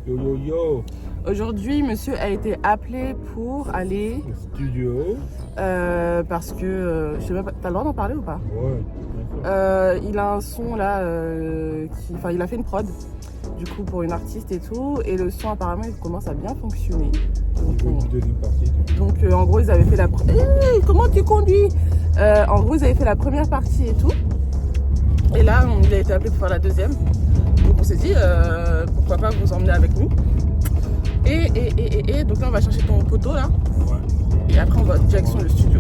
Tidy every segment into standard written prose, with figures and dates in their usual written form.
Yo yo yo. Aujourd'hui, monsieur a été appelé pour aller Au studio. parce que je sais même pas, t'as le droit d'en parler ou pas? Ouais, bien sûr. Il a un son là, il a fait une prod du coup pour une artiste et tout, et le son apparemment il commence à bien fonctionner. Deuxième partie. Donc en gros ils avaient fait la comment tu conduis en gros ils avaient fait la première partie et tout, et là il a été appelé pour faire la deuxième. Donc on s'est dit pourquoi pas vous emmener avec nous. Et donc là on va chercher ton poteau là. Ouais. Et après on va direction le studio.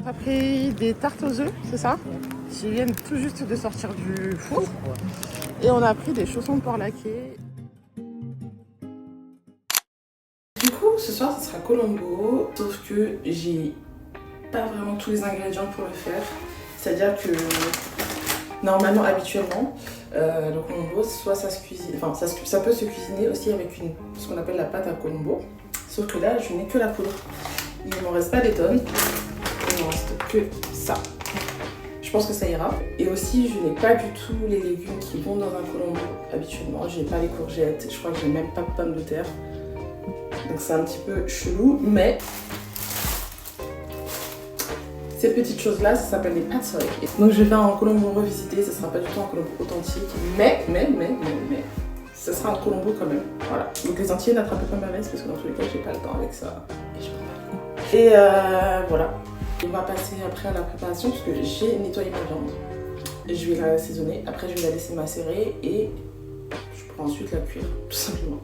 On a pris des tartes aux œufs, c'est ça? Qui viennent tout juste de sortir du four. Et on a pris des chaussons de porc laqués. Du coup, ce soir, ce sera Colombo, sauf que j'ai pas vraiment tous les ingrédients pour le faire. C'est-à-dire que normalement, habituellement, le Colombo, soit ça se cuisine, enfin ça peut se cuisiner aussi avec ce qu'on appelle la pâte à Colombo. Sauf que là, je n'ai que la poudre. Il ne m'en reste pas des tonnes. Il ne me reste que ça. Je pense que ça ira. Et aussi, je n'ai pas du tout les légumes qui vont dans un Colombo habituellement. Je n'ai pas les courgettes, je crois que je n'ai même pas de pommes de terre. Donc c'est un petit peu chelou, mais ces petites choses-là, ça s'appelle des partager. Donc je vais faire un Colombo revisité, ce ne sera pas du tout un Colombo authentique, mais, ce sera un Colombo quand même. Voilà. Donc les entiers, n'attrapez pas ma veste parce que dans tous les cas, j'ai pas le temps avec ça. Et je prends pas le coup. Et voilà. On va passer après à la préparation parce que j'ai nettoyé ma viande. Et je vais la assaisonner. Après, je vais la laisser macérer et je pourrai ensuite la cuire, tout simplement.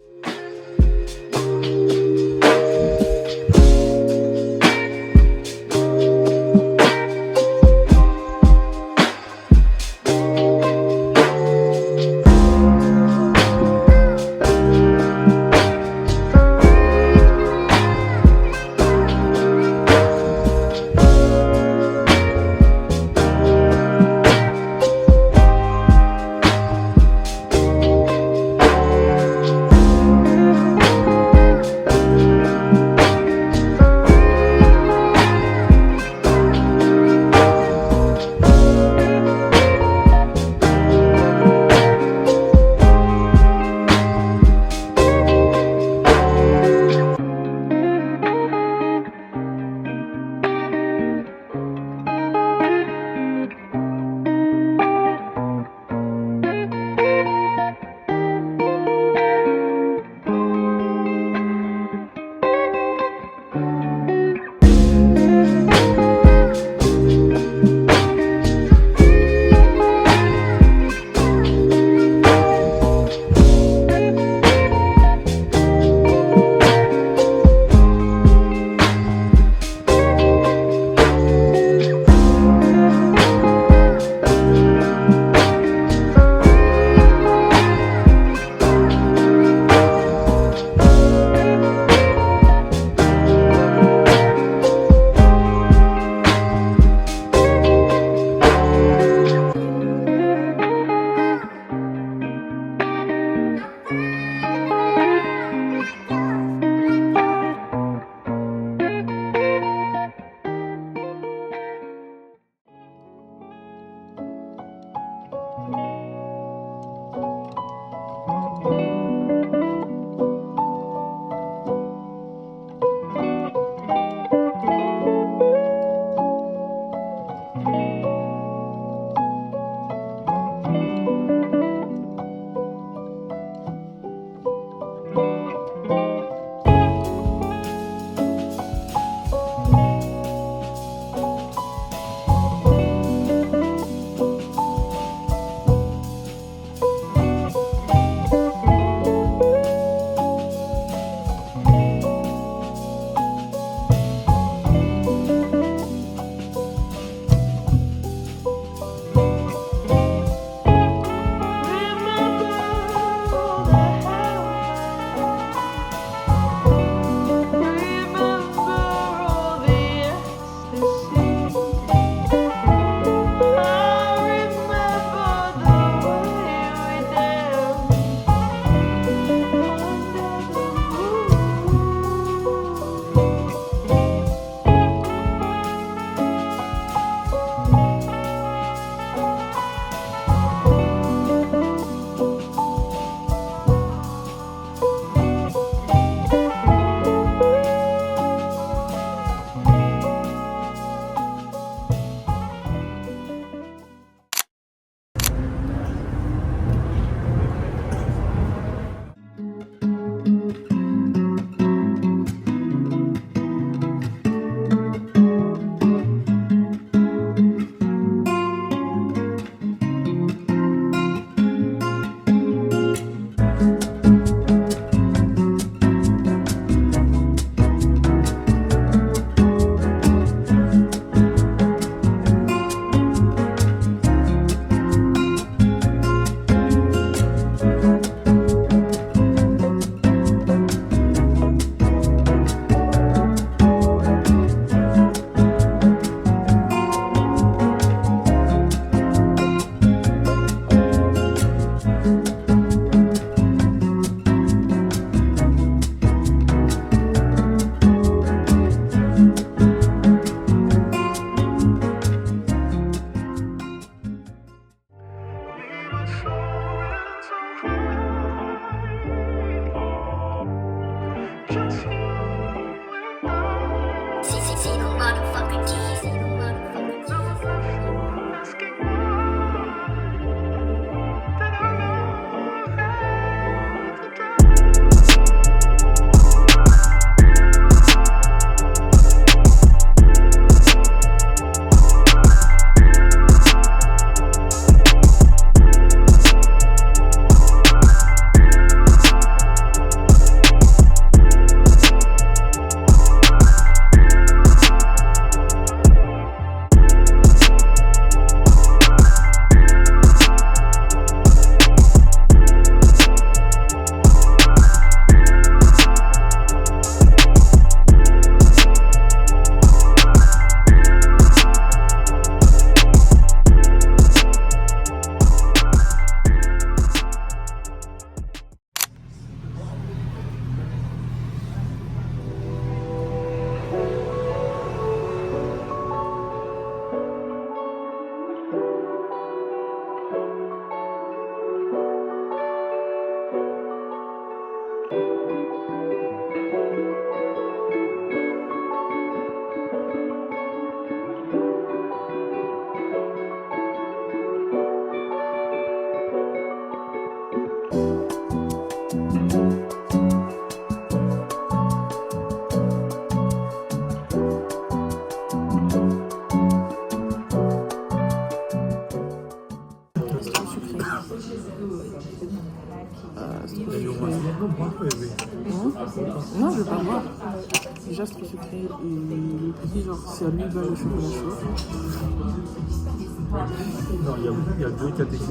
C'est trop sucré. Non, je veux pas boire. Déjà, c'est trop sucré. Et le petit, genre, c'est à lui le chocolat chaud. Non, il y a deux catégories.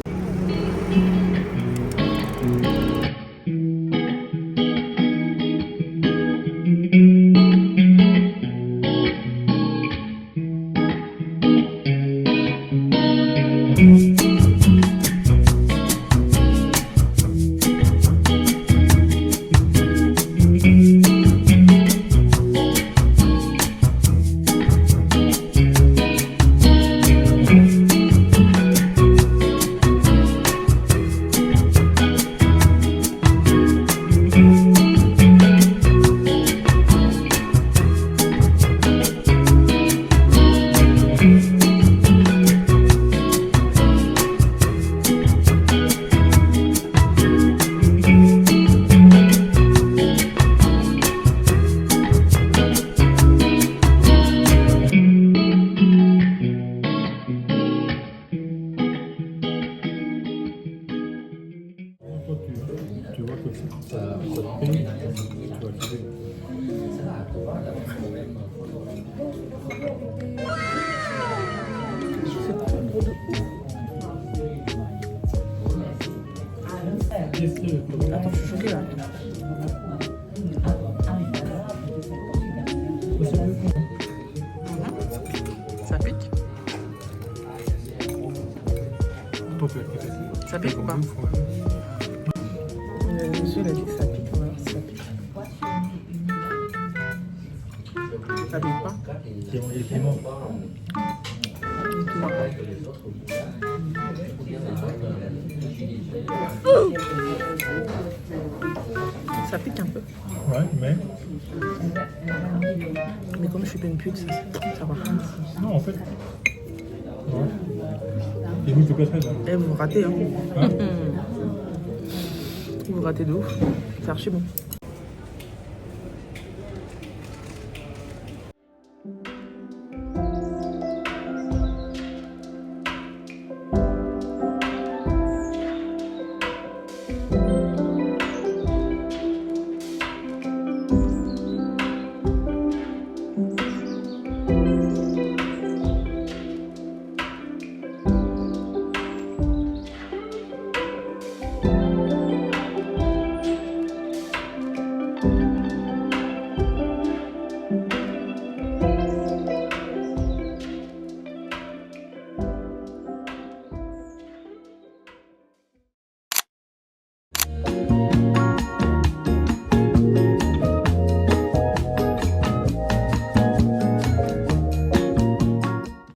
Tu vois que ça te paye, tu vas quitter. Attends, je suis choquée là. Ça pique? Ça pique ou pas? Le monsieur il a dit que ça pique, on va voir si ça pique. Ça pique pas? Ça pique un peu. Ouais, mais... Mais comme je suis pas une pute, ça va. Non, en fait... Ouais. Et nous, je te placerai, là. Eh, vous ratez, hein. Hein? Vous ratez de ouf. C'est archi bon.